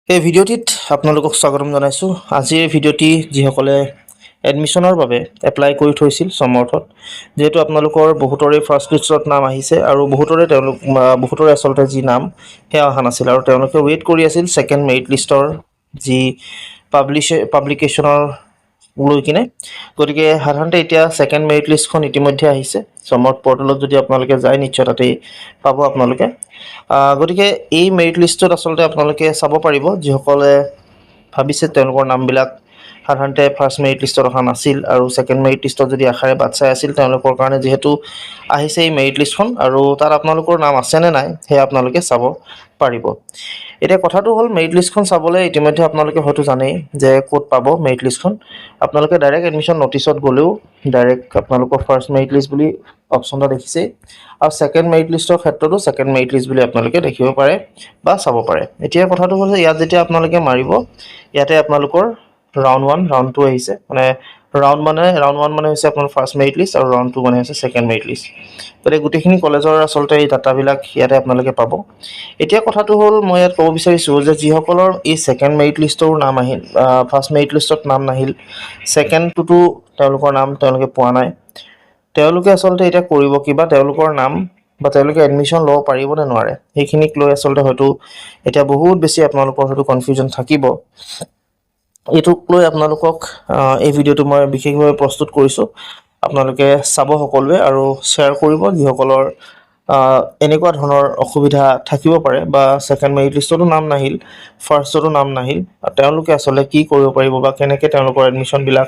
এই ভিডিঅ'টিত আপোনালোকক স্বাগতম জনাইছোঁ। আজিৰ ভিডিঅ'টি যিসকলে এডমিশ্যনৰ বাবে এপ্লাই কৰি থৈছিল সমৰ্থত, যিহেতু আপোনালোকৰ বহুতৰে ফাৰ্ষ্ট লিষ্টত নাম আহিছে আৰু বহুতৰে আচলতে যি নাম সেয়া অহা নাছিল আৰু তেওঁলোকে ৱেইট কৰি আছিল ছেকেণ্ড মেৰিট লিষ্টৰ যি পাব্লিকেশ্যনৰ লৈ কিনে। গতিকে সাধাৰণতে এতিয়া ছেকেণ্ড মেৰিট লিষ্টখন ইতিমধ্যে আহিছে। সমৰ্থ পৰ্টেলত যদি আপোনালোকে যায় নিশ্চয় তাতেই পাব আপোনালোকে। গতিকে এই মেৰিট লিষ্টত আচলতে আপোনালোকে চাব পাৰিব যিসকলে ভাবিছে তেওঁলোকৰ নামবিলাক সাধাৰণতে ফাৰ্ষ্ট মেৰিট লিষ্টত অহা নাছিল আৰু ছেকেণ্ড মেৰিট লিষ্টত যদি আশাৰে বাট চাই আছিল তেওঁলোকৰ কাৰণে যিহেতু আহিছে এই মেৰিট লিষ্টখন আৰু তাত আপোনালোকৰ নাম আছেনে নাই সেয়া আপোনালোকে চাব পাৰিব। এতিয়া কথাটো হ'ল মেৰিট লিষ্টখন চাবলৈ ইতিমধ্যে আপোনালোকে হয়তো জানেই যে ক'ত পাব মেৰিট লিষ্টখন। আপোনালোকে ডাইৰেক্ট এডমিশ্যন নটিছত গ'লেও ডাইৰেক্ট আপোনালোকৰ ফাৰ্ষ্ট মেৰিট লিষ্ট বুলি অপশ্যন এটা দেখিছেই আৰু ছেকেণ্ড মেৰিট লিষ্টৰ ক্ষেত্ৰতো ছেকেণ্ড মেৰিট লিষ্ট বুলি আপোনালোকে দেখিব পাৰে বা চাব পাৰে। এতিয়া কথাটো হ'ল যে ইয়াত যেতিয়া আপোনালোকে মাৰিব ইয়াতে আপোনালোকৰ ৰাউণ্ড 1 ৰাউণ্ড 2 আহিছে। মানে ৰাউণ্ড 1 মানে হৈছে আপোনাৰ ফাৰ্ষ্ট মেৰিট লিষ্ট আৰু ৰাউণ্ড 2 মানে হৈছে ছেকেণ্ড মেৰিট লিষ্ট। গতিকে গোটেইখিনি কলেজৰ আচলতে এই ডাটাবিলাক ইয়াতে আপোনালোকে পাব। এতিয়া কথাটো হ'ল মই ইয়াত ক'ব বিচাৰিছোঁ যে যিসকলৰ এই ছেকেণ্ড মেৰিট লিষ্টৰো নাম আহিল, ফাৰ্ষ্ট মেৰিট লিষ্টত নাম নাহিল, ছেকেণ্ডটোতো তেওঁলোকৰ নাম তেওঁলোকে পোৱা নাই, তেওঁলোকে আচলতে এতিয়া কৰিব কি বা তেওঁলোকৰ নাম বা তেওঁলোকে এডমিশ্যন ল'ব পাৰিব নে নোৱাৰে সেইখিনিক লৈ আচলতে হয়তো এতিয়া বহুত বেছি আপোনালোকৰ হয়তো কনফিউজন থাকিব। এইটোক লৈ আপোনালোকক এই ভিডিঅ'টো মই বিশেষভাৱে প্ৰস্তুত কৰিছোঁ। আপোনালোকে চাব সকলোৱে আৰু শ্বেয়াৰ কৰিব যিসকলৰ এনেকুৱা ধৰণৰ অসুবিধা থাকিব পাৰে বা ছেকেণ্ড মেৰিট লিষ্টতো নাম নাহিল, ফাৰ্ষ্টতো নাম নাহিল, তেওঁলোকে আচলতে কি কৰিব পাৰিব বা কেনেকৈ তেওঁলোকৰ এডমিশ্যনবিলাক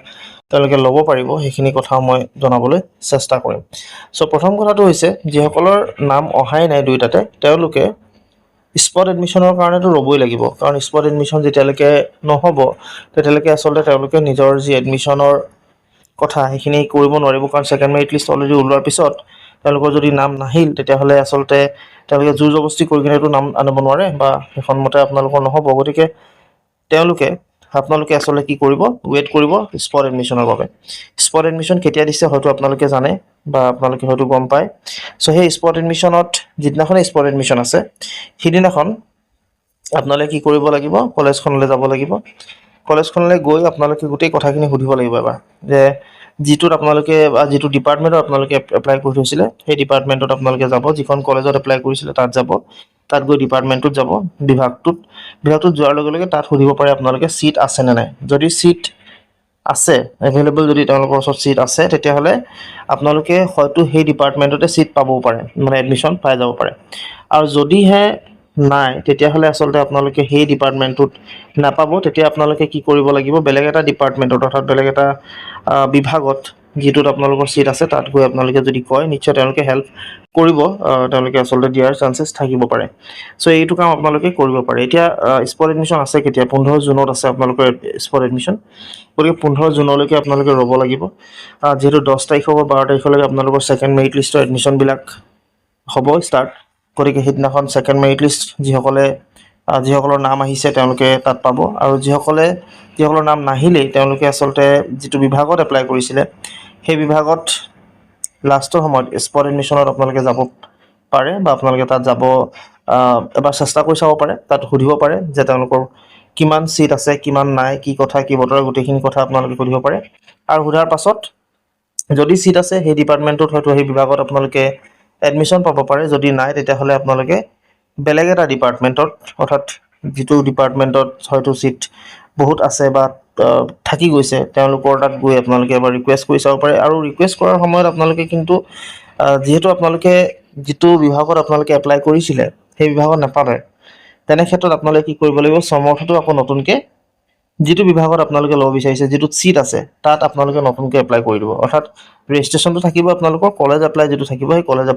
তেওঁলোকে ল'ব পাৰিব সেইখিনি কথা মই জনাবলৈ চেষ্টা কৰিম। প্ৰথম কথাটো হৈছে যিসকলৰ নাম অহাই নাই দুয়োটাতে তেওঁলোকে স্পট এডমিশ্যনৰ কাৰণেতো ৰ'বই লাগিব, কাৰণ স্পট এডমিশ্যন যেতিয়ালৈকে নহ'ব তেতিয়ালৈকে আচলতে তেওঁলোকে নিজৰ যি এডমিশ্যনৰ কথা সেইখিনি কৰিব নোৱাৰিব, কাৰণ ছেকেণ্ড মেৰিট লিষ্ট অলৰেডি ওলোৱাৰ পিছত তেওঁলোকৰ যদি নাম নাহিল তেতিয়াহ'লে আচলতে তেওঁলোকে জোৰ জবস্তি কৰি কিনেতো নাম আনিব নোৱাৰে বা সেইখন মতে আপোনালোকৰ নহ'ব। গতিকে আপোনালোকে আচলতে কি কৰিব, ৱেইট কৰিব স্পট এডমিশ্যনৰ বাবে। স্পট এডমিশ্যন কেতিয়া দিছে হয়তো আপোনালোকে জানে বা আপোনালোকে হয়তো গম পায়। সেই স্পট এডমিশ্যনত যিদিনাখনে স্পট এডমিশ্যন আছে সিদিনাখন আপোনালোকে কি কৰিব লাগিব, কলেজখনলৈ যাব লাগিব। কলেজখনলৈ গৈ আপোনালোকে গোটেই কথাখিনি সুধিব লাগিব এবাৰ যে যিটোত আপোনালোকে বা যিটো ডিপাৰ্টমেণ্টত আপোনালোকে এপ্লাই কৰি থৈছিলে সেই ডিপাৰ্টমেণ্টত আপোনালোকে যাব, যিখন কলেজত এপ্লাই কৰিছিলে তাত যাব, তাত গৈ ডিপাৰ্টমেণ্টটোত যাব, বিভাগটোত যোৱাৰ লগে লগে তাত সুধিব পাৰে আপোনালোকে ছিট আছেনে নাই। যদি ছিট আছে, এভেইলেবল যদি তেওঁলোকৰ ওচৰত ছিট আছে তেতিয়াহ'লে আপোনালোকে হয়তো সেই ডিপাৰ্টমেণ্টতে ছিট পাবও পাৰে, মানে এডমিশ্যন পাই যাব পাৰে। আৰু যদিহে নাই তেতিয়াহ'লে আচলতে আপোনালোকে সেই ডিপাৰ্টমেণ্টটোত নাপাব। তেতিয়া আপোনালোকে কি কৰিব লাগিব, বেলেগ এটা ডিপাৰ্টমেণ্টত অৰ্থাৎ বেলেগ এটা বিভাগত যিটোত আপোনালোকৰ ছিট আছে তাত গৈ আপোনালোকে যদি কয় নিশ্চয় তেওঁলোকে হেল্প কৰিব, তেওঁলোকে আচলতে দিয়াৰ চান্সেছ থাকিব পাৰে। এইটো কাম আপোনালোকে কৰিব পাৰে। এতিয়া স্পট এডমিশ্যন আছে কেতিয়া, 15 জুনত আছে আপোনালোকৰ স্পট এডমিশ্যন। গতিকে 15 জুনলৈকে আপোনালোকে ৰ'ব লাগিব। যিহেতু 10 তাৰিখৰ পৰা 12 তাৰিখলৈকে আপোনালোকৰ ছেকেণ্ড মেৰিট লিষ্টৰ এডমিশ্যনবিলাক হ'ব ষ্টাৰ্ট। গতিকে সেইদিনাখন ছেকেণ্ড মেৰিট লিষ্ট যিসকলৰ নাম আহিছে তেওঁলোকে তাত পাব, আৰু যিসকলৰ নাম নাহিলেই তেওঁলোকে আচলতে যিটো বিভাগত এপ্লাই কৰিছিলে সেই বিভাগত লাষ্টৰ সময়ত স্পট এডমিশ্যনত আপোনালোকে যাব পাৰে বা আপোনালোকে তাত যাব এবাৰ চেষ্টা কৰি চাব পাৰে। তাত সুধিব পাৰে যে তেওঁলোকৰ কিমান ছিট আছে, কিমান নাই, কি কথা কি বতৰা, গোটেইখিনি কথা আপোনালোকে সুধিব পাৰে। আৰু সোধাৰ পাছত যদি ছিট আছে সেই ডিপাৰ্টমেণ্টটোত হয়তো সেই বিভাগত আপোনালোকে এডমিশ্যন পাব পাৰে, যদি নাই তেতিয়াহ'লে আপোনালোকে বেলেগ এটা ডিপাৰ্টমেণ্টত অৰ্থাৎ যিটো ডিপাৰ্টমেণ্টত হয়তো ছিট বহুত আছে বা থাকি গৈছে তেওঁলোকৰ তাত গৈ আপোনালোকে এবাৰ ৰিকুৱেষ্ট কৰি চাব পাৰে। আৰু ৰিকুৱেষ্ট কৰাৰ সময়ত আপোনালোকে কিন্তু যিহেতু আপোনালোকে যিটো বিভাগত আপোনালোকে এপ্লাই কৰিছিলে সেই বিভাগত নাপালে, তেনে ক্ষেত্ৰত আপোনালোকে কি কৰিব লাগিব, সমৰ্থটো আকৌ নতুনকৈ যিটো বিভাগত আপোনালোকে ল'ব বিচাৰিছে, যিটোত ছিট আছে তাত আপোনালোকে নতুনকৈ এপ্লাই কৰি দিব। অৰ্থাৎ ৰেজিষ্ট্ৰেশ্যনটো থাকিব আপোনালোকৰ, কলেজ এপ্লাই যিটো থাকিব সেই কলেজ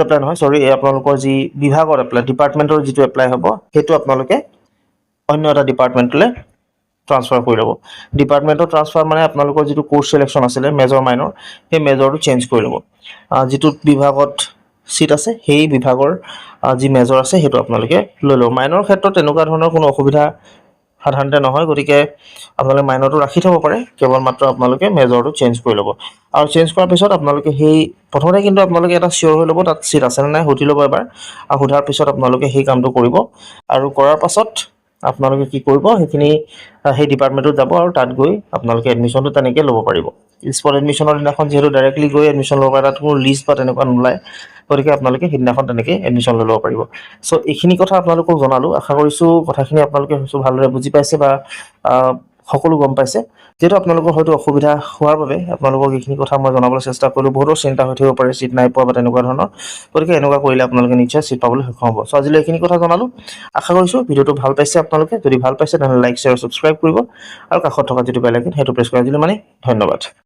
এপ্লাই নহয়, আপোনালোকৰ যি বিভাগত এপ্লাই, ডিপাৰ্টমেণ্টৰ যিটো এপ্লাই হ'ব সেইটো আপোনালোকে অন্য এটা ডিপাৰ্টমেণ্টলৈ ট্ৰান্সফাৰ কৰি ল'ব। ডিপাৰ্টমেণ্টৰ ট্ৰান্সফাৰ মানে আপোনালোকৰ যিটো কোৰ্চ চিলেকশ্যন আছিলে মেজৰ মাইনৰ, সেই মেজৰটো চেঞ্জ কৰি ল'ব। যিটো বিভাগত ছিট আছে সেই বিভাগৰ যি মেজৰ আছে সেইটো আপোনালোকে লৈ ল'ব। মাইনৰ ক্ষেত্ৰত তেনেকুৱা ধৰণৰ কোনো অসুবিধা সাধাৰণতে নহয়, গতিকে আপোনালোকে মাইনৰটো ৰাখি থ'ব পাৰে, কেৱল মাত্ৰ আপোনালোকে মেজৰটো চেঞ্জ কৰি ল'ব। আৰু চেঞ্জ কৰাৰ পিছত আপোনালোকে প্ৰথমতে কিন্তু আপোনালোকে এটা চিয়ৰ হৈ ল'ব তাত ছিট আছেনে নাই সুধি ল'ব এবাৰ, আৰু সোধাৰ পিছত আপোনালোকে সেই কামটো কৰিব। আৰু কৰাৰ পাছত আপোনালোকে কি কৰিব সেইখিনি সেই ডিপাৰ্টমেণ্টত যাব আৰু তাত গৈ আপোনালোকে এডমিশ্যনটো তেনেকৈ ল'ব পাৰিব স্পট এডমিশ্যনৰ দিনাখন যিহেতু ডাইৰেক্টলি গৈ এডমিশ্যন ল'ব পাৰে তাত কোনো লিষ্ট বা তেনেকুৱা নোলায় গতিকে আপোনালোকে সেইদিনাখন তেনেকৈ এডমিশ্যন লৈ ল'ব পাৰিব চ' এইখিনি কথা আপোনালোকক জনালোঁ আশা কৰিছোঁ কথাখিনি আপোনালোকে ভালদৰে বুজি পাইছে বা সকলো গম পাইছে যিহেতু আপোনালোকৰ হয়তো অসুবিধা হোৱাৰ বাবে আপোনালোকক এইখিনি কথা মই জনাবলৈ চেষ্টা কৰিলোঁ বহুতো চিন্তা হৈ থাকিব পাৰে চিট নাই পোৱা বা তেনেকুৱা ধৰণৰ গতিকে এনেকুৱা কৰিলে আপোনালোকে নিশ্চয় চিট পাবলৈ সক্ষম হ'ব চ' আজিলৈ এইখিনি কথা জনালোঁ আশা কৰিছোঁ ভিডিঅ'টো ভাল পাইছে আপোনালোকে যদি ভাল পাইছে তেনেহ'লে লাইক শ্বেয়াৰ ছাবস্ক্ৰাইব কৰিব আৰু কাষত থকা যিটো বেল আইকন সেইটো প্ৰেছ কৰি দিলে মানে ধন্যবাদ